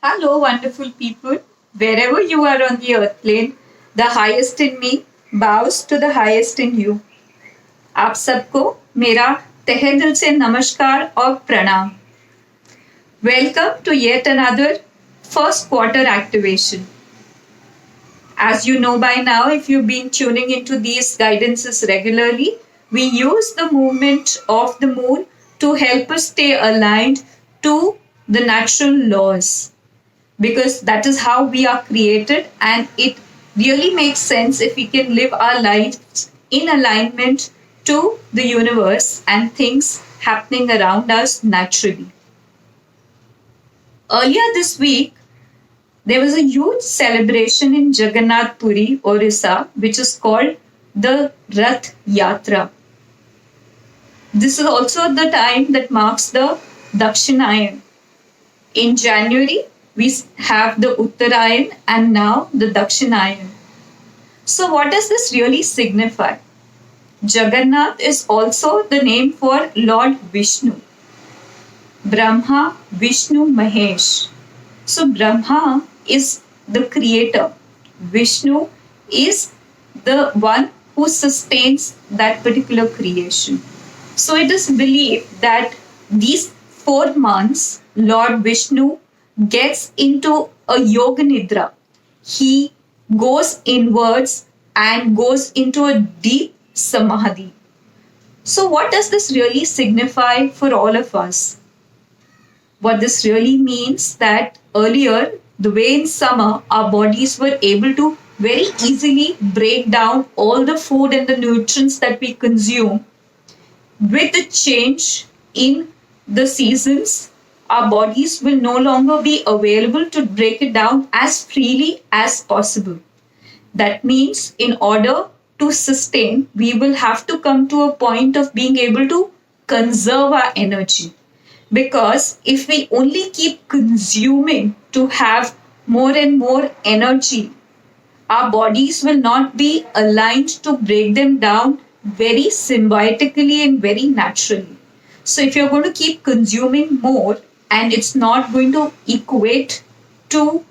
Hello, wonderful people. Wherever you are on the earth plane, the highest in me bows to the highest in you. आप सबको मेरा तहे दिल से नमस्कार और प्रणाम. Welcome to yet another first quarter activation. As you know by now, if you've been tuning into these guidances regularly, we use the movement of the moon to help us stay aligned to the natural laws, because that is how we are created, and it really makes sense if we can live our lives in alignment to the universe and things happening around us naturally. Earlier this week, there was a huge celebration in Jagannath Puri, Orissa, which is called the Rath Yatra. This is also the time that marks the Dakshinayan. In January, we have the Uttarayan and now the Dakshinayan. So, what does this really signify? Jagannath is also the name for Lord Vishnu. Brahma, Vishnu, Mahesh. So, Brahma is the creator. Vishnu is the one who sustains that particular creation. So, it is believed that these 4 months, Lord Vishnu gets into a yoga nidra. He goes inwards and goes into a deep samadhi. So, what does this really signify for all of us? What this really means that earlier, the way in summer our bodies were able to very easily break down all the food and the nutrients that we consume, with the change in the seasons, our bodies will no longer be available to break it down as freely as possible. That means, in order to sustain, we will have to come to a point of being able to conserve our energy. Because if we only keep consuming to have more and more energy, our bodies will not be aligned to break them down very symbiotically and very naturally. So, if you're going to keep consuming more and it's not going to equate to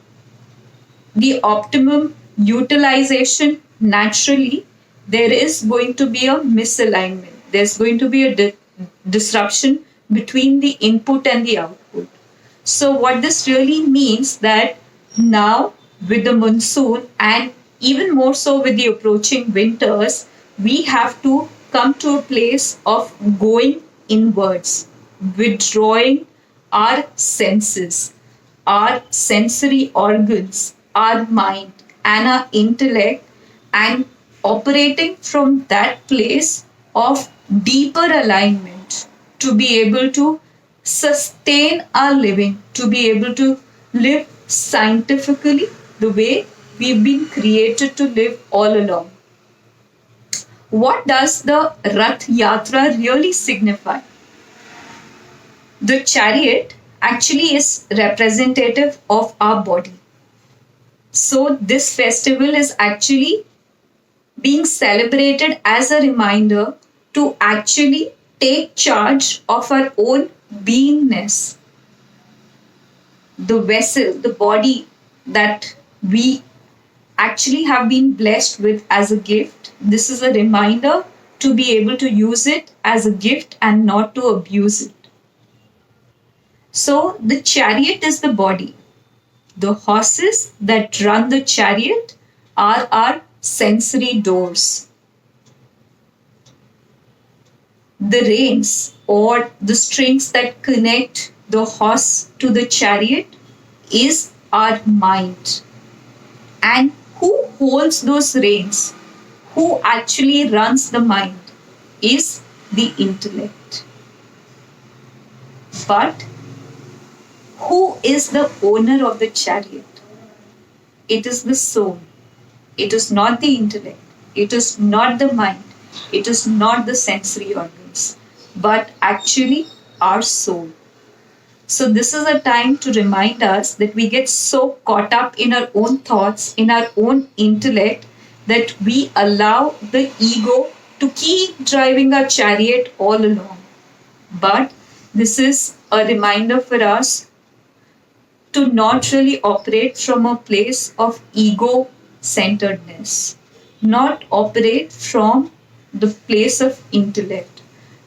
the optimum utilization naturally, there is going to be a misalignment. There's going to be a disruption between the input and the output. So, what this really means that now with the monsoon and even more so with the approaching winters, we have to come to a place of going inwards, withdrawing our senses, our sensory organs, our mind, and our intellect, and operating from that place of deeper alignment to be able to sustain our living, to be able to live scientifically the way we've been created to live all along. What does the Rath Yatra really signify? The chariot actually is representative of our body. So, this festival is actually being celebrated as a reminder to actually take charge of our own beingness. The vessel, the body that we actually have been blessed with as a gift. This is a reminder to be able to use it as a gift and not to abuse it. So, the chariot is the body. The horses that run the chariot are our sensory doors. The reins or the strings that connect the horse to the chariot is our mind. And who holds those reins, who actually runs the mind, is the intellect. But who is the owner of the chariot? It is the soul. It is not the intellect. It is not the mind. It is not the sensory organs, but actually our soul. So, this is a time to remind us that we get so caught up in our own thoughts, in our own intellect, that we allow the ego to keep driving our chariot all along. But this is a reminder for us to not really operate from a place of ego centeredness, not operate from the place of intellect,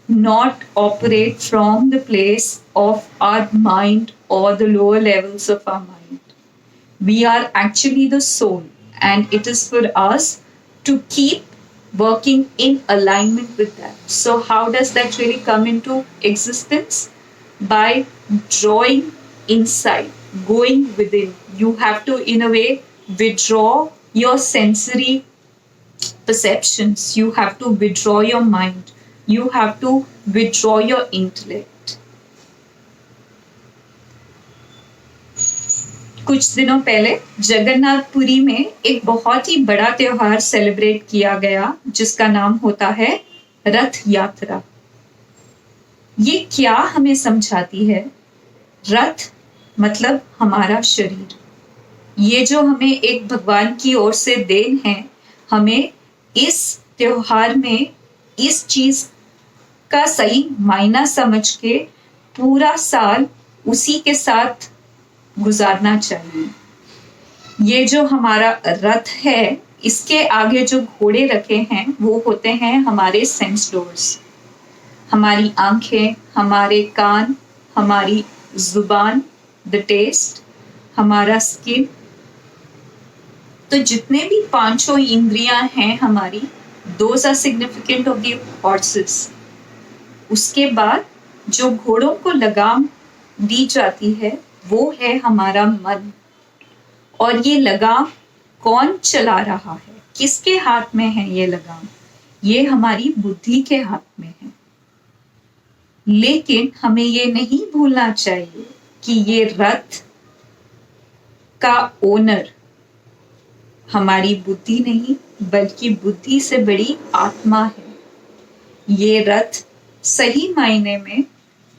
not operate from the place of our mind or the lower levels of our mind. We are actually the soul, and it is for us to keep working in alignment with that. So, how does that really come into existence? By drawing inside, going within. You have to, in a way, withdraw your sensory perceptions. You have to withdraw your mind. You have to withdraw your intellect. कुछ दिनों पहले जगन्नाथपुरी में एक बहुत ही बड़ा त्योहार celebrate किया गया जिसका नाम होता है रथ यात्रा। ये क्या हमें समझाती है? रथ मतलब हमारा शरीर। ये जो हमें एक भगवान की ओर से देन है, हमें इस त्योहार में इस चीज का सही मायना समझ के पूरा साल उसी के साथ गुजारना चाहिए। ये जो हमारा रथ है, इसके आगे जो घोड़े रखे हैं वो होते हैं हमारे सेंस डोर्स, हमारी आंखें, हमारे कान, हमारी जुबान, द टेस्ट, हमारा स्किन। तो जितने भी पांचों इंद्रियां हैं हमारी, those are significant of the horses. उसके बाद जो घोड़ों को लगाम दी जाती है वो है हमारा मन। और ये लगाम कौन चला रहा है? किसके हाथ में है ये लगाम? ये हमारी बुद्धि के हाथ में है। लेकिन हमें ये नहीं भूलना चाहिए कि ये रथ का ओनर हमारी बुद्धि नहीं, बल्कि बुद्धि से बड़ी आत्मा है। ये रथ सही मायने में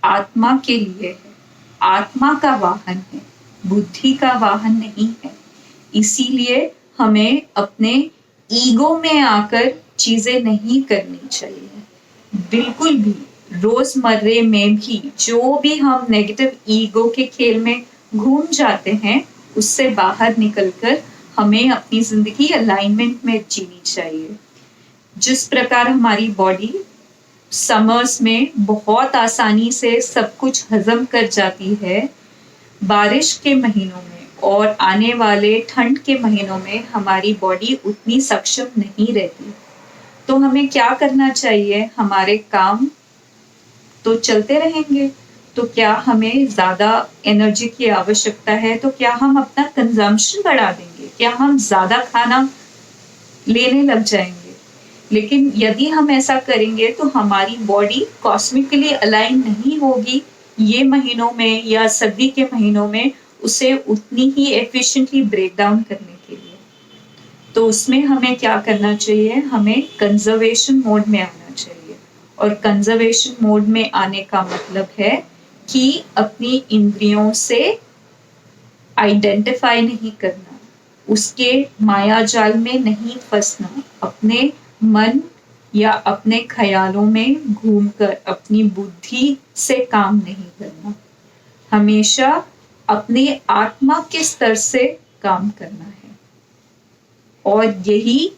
आत्मा के लिए है, आत्मा का वाहन है, बुद्धि का वाहन नहीं है। इसीलिए हमें अपने ईगो में आकर चीजें नहीं करनी चाहिए। बिल्कुल भी रोजमर्रे में भी जो भी हम नेगेटिव ईगो के खेल में घूम जाते हैं, उससे बाहर निकलकर हमें अपनी जिंदगी अलाइनमेंट में जीनी चाहिए। जिस प्रकार हमारी बॉडी समर्स में बहुत आसानी से सब कुछ हजम कर जाती है, बारिश के महीनों में और आने वाले ठंड के महीनों में हमारी बॉडी उतनी सक्षम नहीं रहती। तो हमें क्या करना चाहिए? हमारे काम तो चलते रहेंगे, तो क्या हमें ज्यादा एनर्जी की आवश्यकता है? तो क्या हम अपना कंजम्पशन बढ़ा देंगे? क्या हम ज्यादा खाना लेने लग जाएंगे? लेकिन यदि हम ऐसा करेंगे तो हमारी बॉडी कॉस्मिकली अलाइन नहीं होगी। ये महीनों में या सर्दी के महीनों में उसे उतनी ही एफिशिएंटली ब्रेक डाउन करने के लिए। तो उसमें हमें क्या करना चाहिए? हमें कंजर्वेशन मोड में आना चाहिए। और कंजर्वेशन मोड में आने का मतलब है कि अपनी इंद्रियों से आइडेंटिफाई नहीं करना, उसके माया जाल में नहीं फंसना, अपने मन या अपने ख्यालों में घूमकर अपनी बुद्धि से काम नहीं करना। हमेशा अपने आत्मा के स्तर से काम करना है। और यही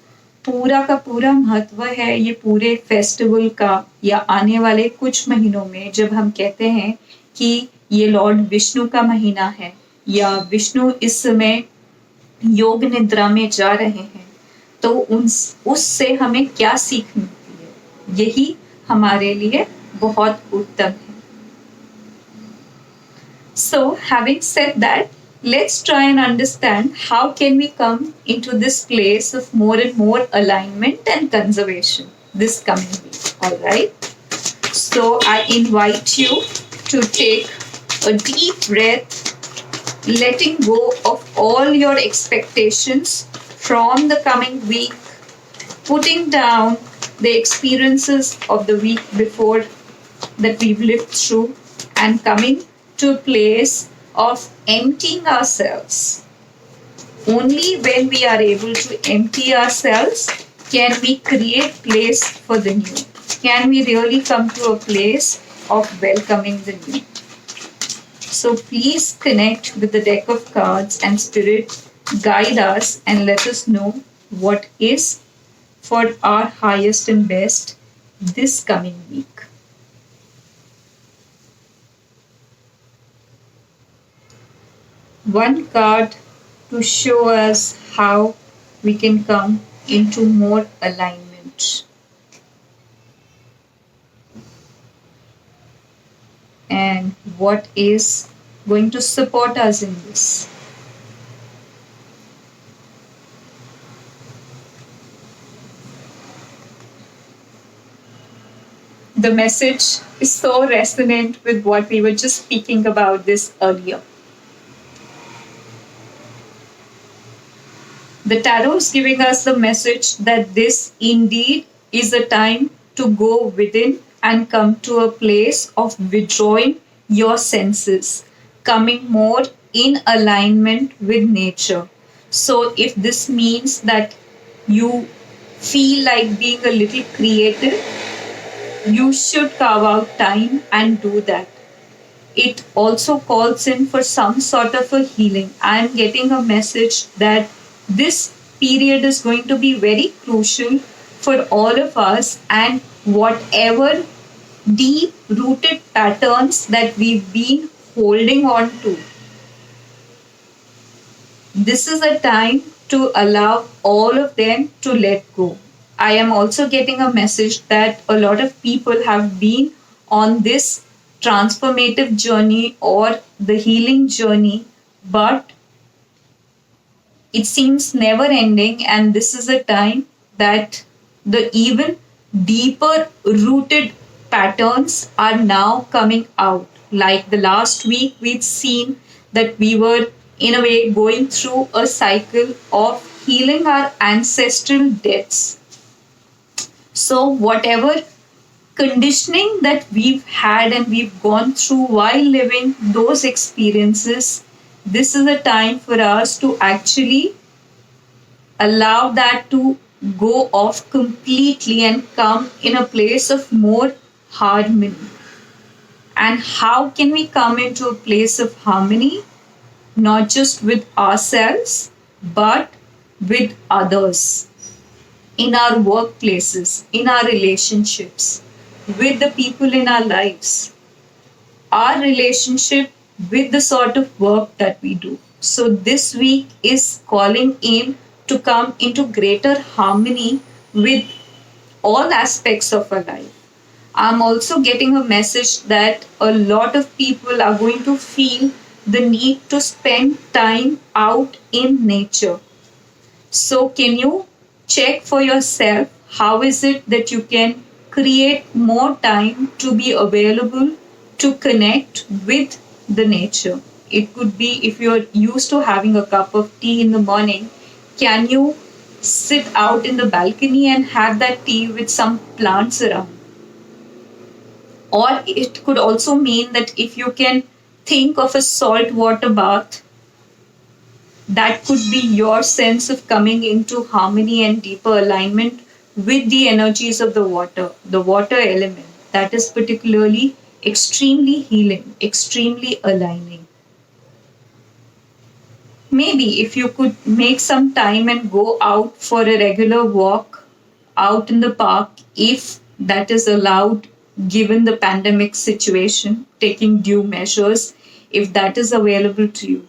पूरा का पूरा महत्व है ये पूरे फेस्टिवल का, या आने वाले कुछ महीनों में जब हम कहते हैं कि ये लॉर्ड विष्णु का महीना है, या विष्णु इस समय योग निद्रा में जा रहे हैं, तो उससे हमें क्या सीख मिलती है? यही हमारे लिए बहुत उत्तम है। So, having said that, let's try and understand how can we come into this place of more and more alignment and conservation this coming week. All right. So I invite you to take a deep breath, letting go of all your expectations from the coming week, putting down the experiences of the week before that we've lived through, and coming to a place of emptying ourselves. Only when we are able to empty ourselves can we create place for the new. Can we really come to a place of welcoming the new. So please connect with the deck of cards and spirit guide us and let us know what is for our highest and best this coming week. One card to show us how we can come into more alignment. And what is going to support us in this. The message is so resonant with what we were just speaking about this earlier. The tarot is giving us the message that this indeed is a time to go within and come to a place of withdrawing your senses, coming more in alignment with nature. So, if this means that you feel like being a little creative, you should carve out time and do that. It also calls in for some sort of a healing. I am getting a message that this period is going to be very crucial for all of us, and whatever deep rooted patterns that we've been holding on to, this is a time to allow all of them to let go. I am also getting a message that a lot of people have been on this transformative journey or the healing journey, but it seems never ending, and this is a time that the even deeper rooted patterns are now coming out. Like the last week, we'd seen that we were, in a way, going through a cycle of healing our ancestral debts. So, whatever conditioning that we've had and we've gone through while living those experiences, this is a time for us to actually allow that to go off completely and come in a place of more harmony. And how can we come into a place of harmony? Not just with ourselves, but with others, in our workplaces, in our relationships, with the people in our lives, our relationship with the sort of work that we do. So, this week is calling in to come into greater harmony with all aspects of our life. I'm also getting a message that a lot of people are going to feel the need to spend time out in nature. So, can you check for yourself how is it that you can create more time to be available to connect with the nature? It could be if you're used to having a cup of tea in the morning, can you sit out in the balcony and have that tea with some plants around? Or it could also mean that if you can think of a salt water bath, that could be your sense of coming into harmony and deeper alignment with the energies of the water element. That is particularly extremely healing, extremely aligning. Maybe if you could make some time and go out for a regular walk out in the park, if that is allowed given the pandemic situation, taking due measures, if that is available to you.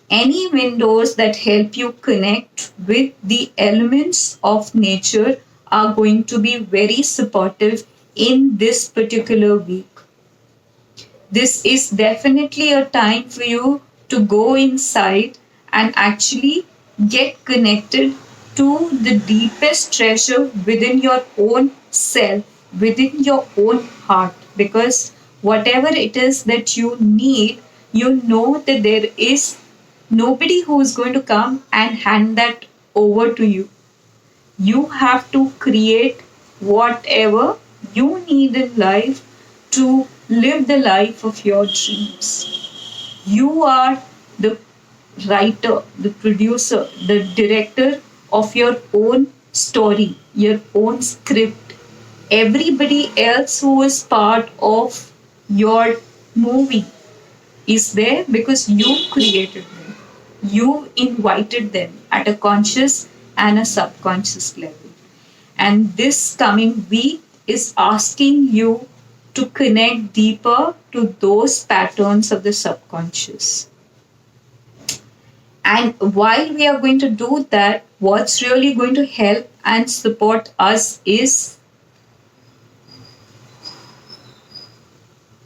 Any windows that help you connect with the elements of nature are going to be very supportive in this particular week. This is definitely a time for you to go inside and actually get connected to the deepest treasure within your own self, within your own heart. Because whatever it is that you need, you know that there is nobody who is going to come and hand that over to you. You have to create whatever you need in life to live the life of your dreams. You are the writer, the producer, the director of your own story, your own script. Everybody else who is part of your movie is there because you created them. You invited them at a conscious and a subconscious level. And this coming week is asking you to connect deeper to those patterns of the subconscious. And while we are going to do that, what's really going to help and support us is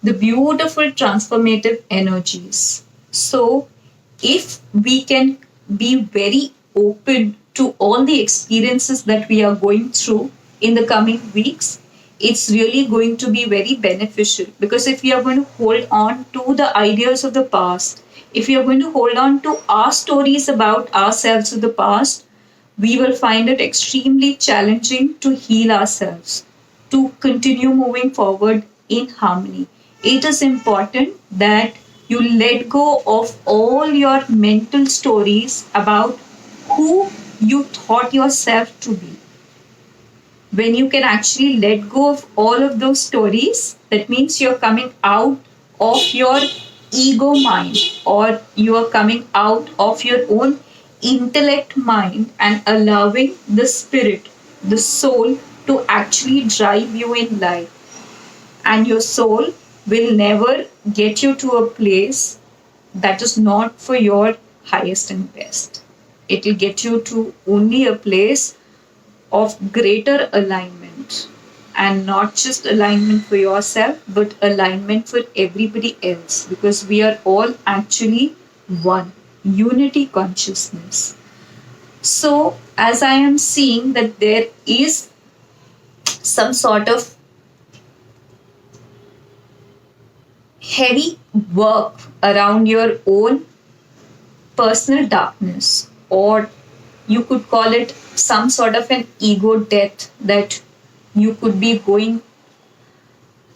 the beautiful transformative energies. So, if we can be very open to all the experiences that we are going through in the coming weeks, it's really going to be very beneficial. Because if we are going to hold on to the ideas of the past, if we are going to hold on to our stories about ourselves of the past, we will find it extremely challenging to heal ourselves, to continue moving forward in harmony. It is important that you let go of all your mental stories about who you thought yourself to be. When you can actually let go of all of those stories, that means you're coming out of your ego mind, or you are coming out of your own intellect mind and allowing the spirit, the soul, to actually drive you in life. And your soul will never get you to a place that is not for your highest and best. It will get you to only a place of greater alignment, and not just alignment for yourself but alignment for everybody else, because we are all actually one unity consciousness. So as I am seeing that there is some sort of heavy work around your own personal darkness, or you could call it some sort of an ego death that you could be going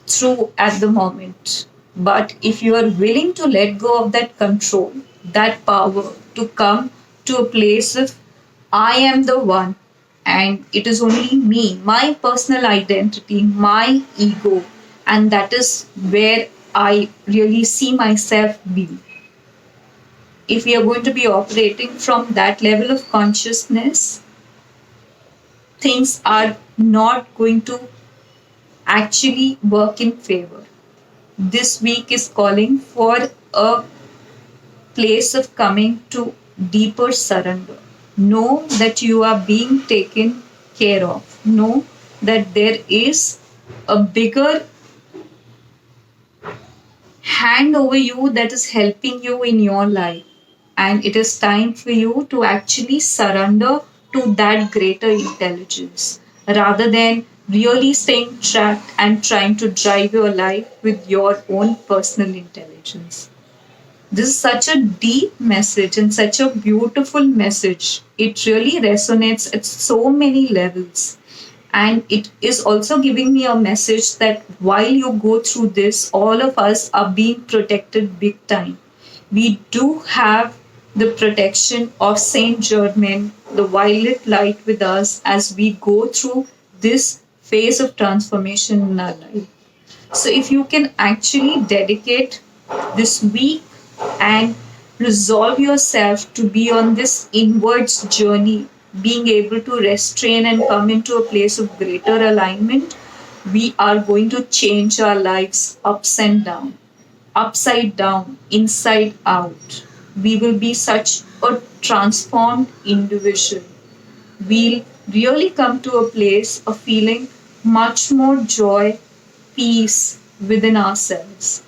through at the moment. But if you are willing to let go of that control, that power, to come to a place of I am the one, and it is only me, my personal identity, my ego, and that is where I really see myself be. If we are going to be operating from that level of consciousness, things are not going to actually work in favor. This week is calling for a place of coming to deeper surrender. Know that you are being taken care of. Know that there is a bigger hand over you that is helping you in your life. And it is time for you to actually surrender to that greater intelligence rather than really staying trapped and trying to drive your life with your own personal intelligence. This is such a deep message and such a beautiful message. It really resonates at so many levels. And it is also giving me a message that while you go through this, all of us are being protected big time. We do have the protection of Saint Germain, the violet light with us as we go through this phase of transformation in our life. So if you can actually dedicate this week and resolve yourself to be on this inwards journey, being able to restrain and come into a place of greater alignment, we are going to change our lives ups and down, upside down, inside out. We will be such a transformed individual. We'll really come to a place of feeling much more joy, peace within ourselves.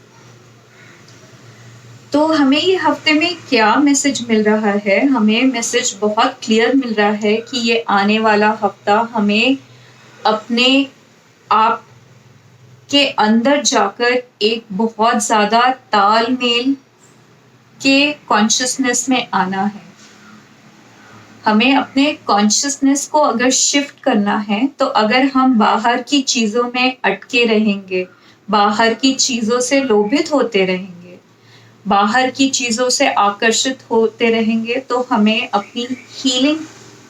तो हमें ये हफ्ते में क्या message मिल रहा है? हमें message बहुत क्लियर मिल रहा है कि ये आने वाला हफ्ता हमें अपने आप के अंदर जाकर एक बहुत ज़्यादा तालमेल के कॉन्शियसनेस में आना है. हमें अपने कॉन्शियसनेस को अगर शिफ्ट करना है, तो अगर हम बाहर की चीज़ों में अटके रहेंगे, बाहर की चीज़ों से लोभित होते रहेंगे, बाहर की चीज़ों से आकर्षित होते रहेंगे, तो हमें अपनी हीलिंग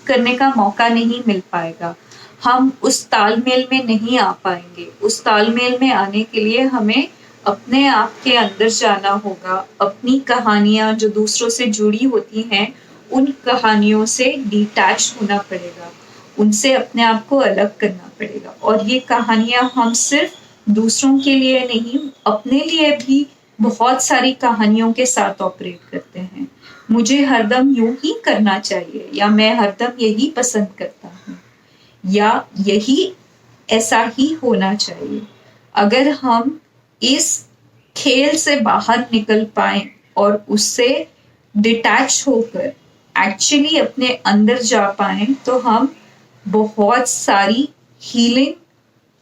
करने का मौका नहीं मिल पाएगा. हम उस तालमेल में नहीं आ पाएंगे. उस तालमेल में आने के लिए हमें अपने आप के अंदर जाना होगा, अपनी कहानियां जो दूसरों से जुड़ी होती हैं उन कहानियों से डिटैच होना पड़ेगा, उनसे अपने आप को अलग करना पड़ेगा। और ये कहानियां हम सिर्फ दूसरों के लिए नहीं, अपने लिए भी बहुत सारी कहानियों के साथ ऑपरेट करते हैं। मुझे हरदम यूं ही करना चाहिए, या मैं हरदम यही पसंद करता हूँ, या यही ऐसा ही होना चाहिए। अगर हम इस खेल से बाहर निकल पाए और उससे डिटैच होकर एक्चुअली अपने अंदर जा पाए, तो हम बहुत सारी हीलिंग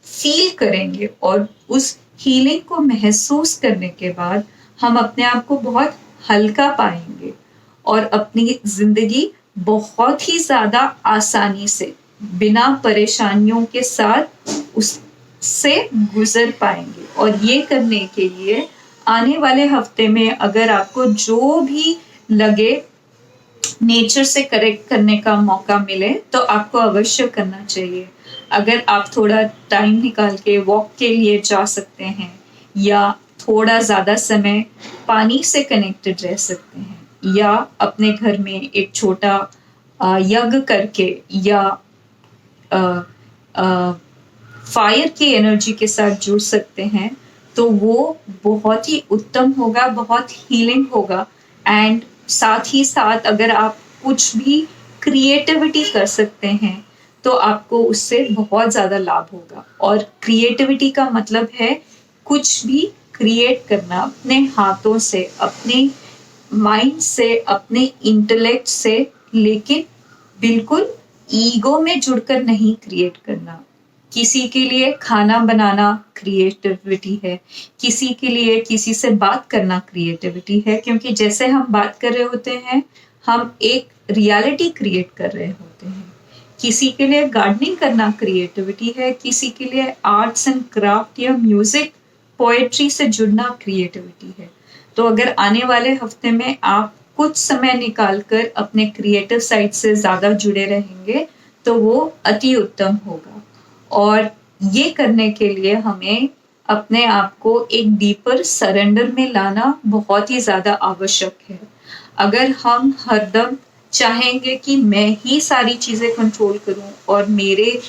फील करेंगे, और उस हीलिंग को महसूस करने के बाद हम अपने आप को बहुत हल्का पाएंगे और अपनी जिंदगी बहुत ही ज्यादा आसानी से, बिना परेशानियों के साथ उससे गुजर पाएंगे। और ये करने के लिए आने वाले हफ्ते में अगर आपको जो भी लगे नेचर से करेक्ट करने का मौका मिले तो आपको अवश्य करना चाहिए। अगर आप थोड़ा टाइम निकाल के वॉक के लिए जा सकते हैं, या थोड़ा ज्यादा समय पानी से कनेक्टेड रह सकते हैं, या अपने घर में एक छोटा यज्ञ करके, या फायर की एनर्जी के साथ जुड़ सकते हैं, तो वो बहुत ही उत्तम होगा, बहुत हीलिंग होगा। एंड साथ ही साथ अगर आप कुछ भी क्रिएटिविटी कर सकते हैं तो आपको उससे बहुत ज्यादा लाभ होगा। और क्रिएटिविटी का मतलब है कुछ भी क्रिएट करना अपने हाथों से, अपने माइंड से, अपने इंटेलेक्ट से, लेकिन बिल्कुल ईगो में जुड़कर नहीं क्रिएट करना। किसी के लिए खाना बनाना क्रिएटिविटी है, किसी के लिए किसी से बात करना क्रिएटिविटी है, क्योंकि जैसे हम बात कर रहे होते हैं हम एक रियलिटी क्रिएट कर रहे होते हैं। किसी के लिए गार्डनिंग करना क्रिएटिविटी है, किसी के लिए आर्ट्स एंड क्राफ्ट या म्यूजिक पोएट्री से जुड़ना क्रिएटिविटी है। तो अगर आने वाले हफ्ते में आप कुछ समय निकालकर अपने क्रिएटिव साइड से ज्यादा जुड़े रहेंगे तो वो अति उत्तम होगा। और ये करने के लिए हमें अपने आप को एक डीपर सरेंडर में लाना बहुत ही ज्यादा आवश्यक है। अगर हम हरदम चाहेंगे कि मैं ही सारी चीजें कंट्रोल करूं और मेरे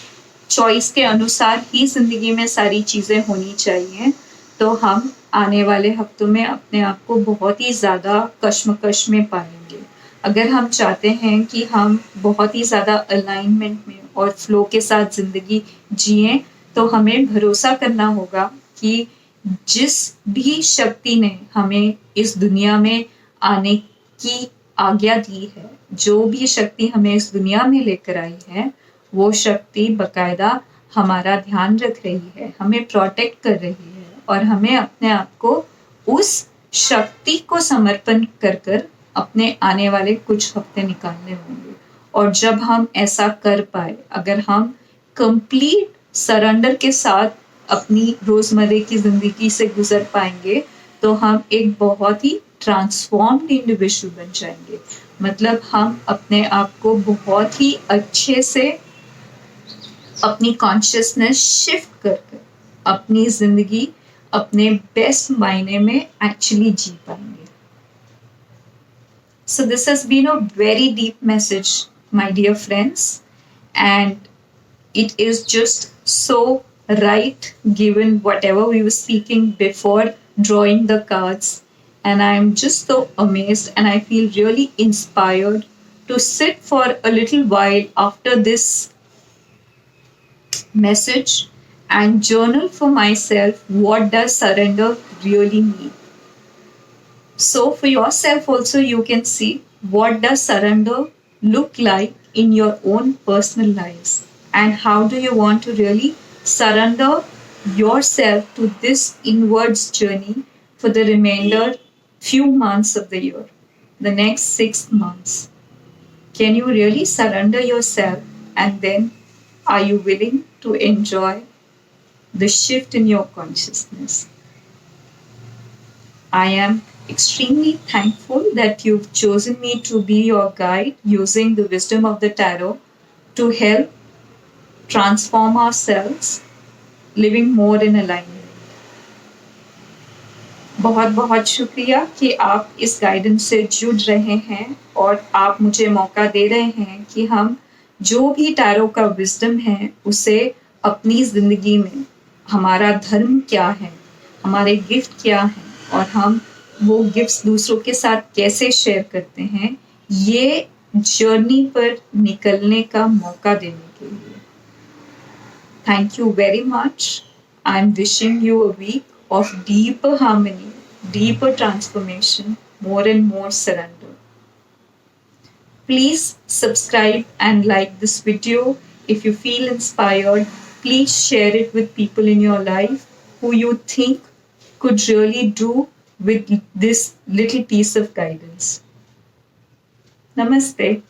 चॉइस के अनुसार ही जिंदगी में सारी चीजें होनी चाहिए, तो हम आने वाले हफ्तों में अपने आप को बहुत ही ज्यादा कश्मकश में पाएंगे। अगर हम चाहते हैं कि हम बहुत ही ज्यादा अलाइनमेंट में और फ्लो के साथ जिंदगी जिए, तो हमें भरोसा करना होगा कि जिस भी शक्ति ने हमें इस दुनिया में आने की आज्ञा दी है, जो भी शक्ति हमें इस दुनिया में लेकर आई है, वो शक्ति बकायदा हमारा ध्यान रख रही है, हमें प्रोटेक्ट कर रही है, और हमें अपने आप को उस शक्ति को समर्पण कर कर अपने आने वाले कुछ हफ्ते निकालने होंगे। और जब हम ऐसा कर पाए, अगर हम कंप्लीट सरेंडर के साथ अपनी रोजमर्रे की जिंदगी से गुजर पाएंगे, तो हम एक बहुत ही ट्रांसफॉर्म्ड इंडिविजुअल बन जाएंगे। मतलब हम अपने आप को बहुत ही अच्छे से अपनी कॉन्शियसनेस शिफ्ट कर कर अपनी जिंदगी अपने बेस्ट मायने में एक्चुअली जी पाएंगे। So this has been a very deep message, my dear friends, and it is just so right given whatever we were speaking before drawing the cards. And I'm just so amazed and I feel really inspired to sit for a little while after this message and journal for myself, what does surrender really mean? So for yourself also you can see what does surrender look like in your own personal lives, and how do you want to really surrender yourself to this inwards journey for the remainder few months of the year, the next 6 months. Can you really surrender yourself, and then are you willing to enjoy the shift in your consciousness? I am extremely thankful that you've chosen me to be your guide using the wisdom of the tarot to help transform ourselves, living more in alignment. बहुत बहुत शुक्रिया कि आप इस guidance से जुड़ रहे हैं और आप मुझे मौका दे रहे हैं कि हम जो भी टैरो का विजडम है उसे अपनी ज़िंदगी में, हमारा धर्म क्या है, हमारे गिफ्ट क्या हैं और हम वो गिफ्ट्स दूसरों के साथ कैसे शेयर करते हैं, ये जर्नी पर निकलने का मौका देने के लिए। Thank you very much. I'm wishing you a week of deeper harmony, deeper transformation, more and more surrender. Please subscribe and like this video. If you feel inspired, please share it with people in your life who you think could really do with this little piece of guidance. Namaste.